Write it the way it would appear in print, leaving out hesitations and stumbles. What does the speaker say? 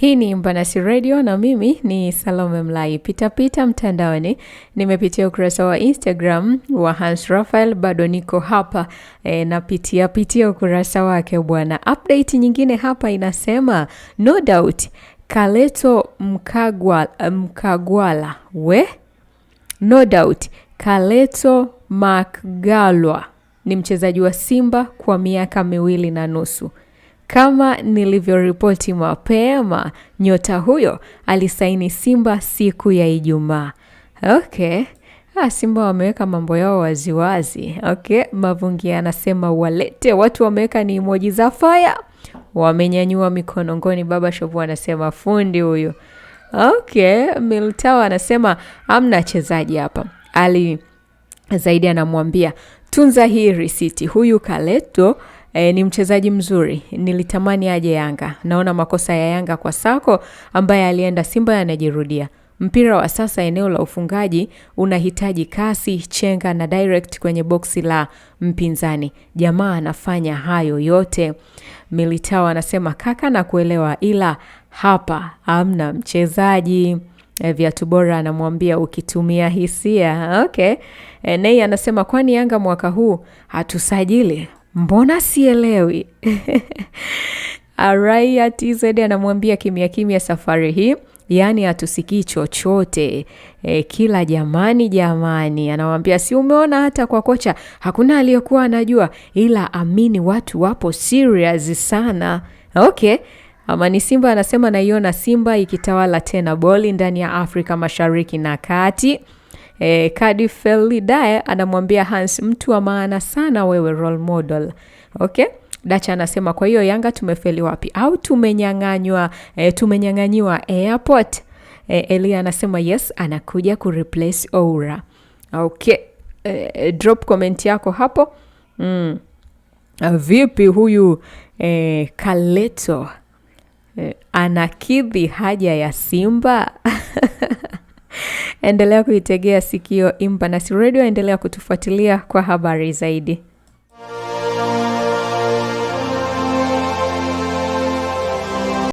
Hii ni Mbanasi Radio na mimi ni Salome Mlai. Pita mtandaoni. Nimepitia ukurasa wa Instagram wa Hans Raphael, bado niko hapa napitia ukurasa wake bwana. Update nyingine hapa inasema no doubt Kaleto Mkagwala no doubt Kaleto Mkagwala ni mchezaji wa Simba kwa miaka 2.5. Kama nilivyoripoti mapema, nyota huyo alisaini Simba siku ya Ijumaa. Okay. Simba wameweka mambo yao waziwazi. Okay. Mavungi anasema walete. Watu wameweka ni emoji za fire. Wamenyanyua mikono ngoni. Baba Shovu anasema fundi huyo. Okay. Militao anasema amna chezaji hapa. Ali zaidi anamwambia tunza hii risiti. Huyu Kaleto ni mchezaji mzuri. Nilitamani aje Yanga. Naona makosa ya Yanga kwa Sako ambaye alienda Simba yanajirudia. Mpira wa sasa eneo la ufungaji unahitaji kasi, chenga na direct kwenye boksi la mpinzani. Jamaa anafanya hayo yote. Militao anasema kaka na kuelewa ila hapa hamna mchezaji. Viatu bora anamwambia ukitumia hisia. Okay. Nei anasema kwani Yanga mwaka huu hatusajili? Mbona sielewi? Araya TZ anamwambia kimya safari hii. Yani hatusikii chochote. Kila jamani. Anamwambia si umeona hata kwa kocha. Hakuna aliyekuwa anajua. Ila amini watu wapo serious sana. Okay. Amani Simba anasema naiona Simba ikitawala tena boli ndani ya Afrika Mashariki na Kati. Kadi Felidae anamwambia Hans mtu wa maana sana wewe role model. Okay? Dacha anasema kwa hiyo Yanga tumefeli wapi? Au tumenyanganyiwa airport? Elia anasema yes, anakuja kureplace Oura. Okay. Drop comment yako hapo. Vipi huyu Kaleto anakidhi haja ya Simba? Endelea kuitegea sikio Mbanasi Radio, endelea kutufuatilia kwa habari zaidi.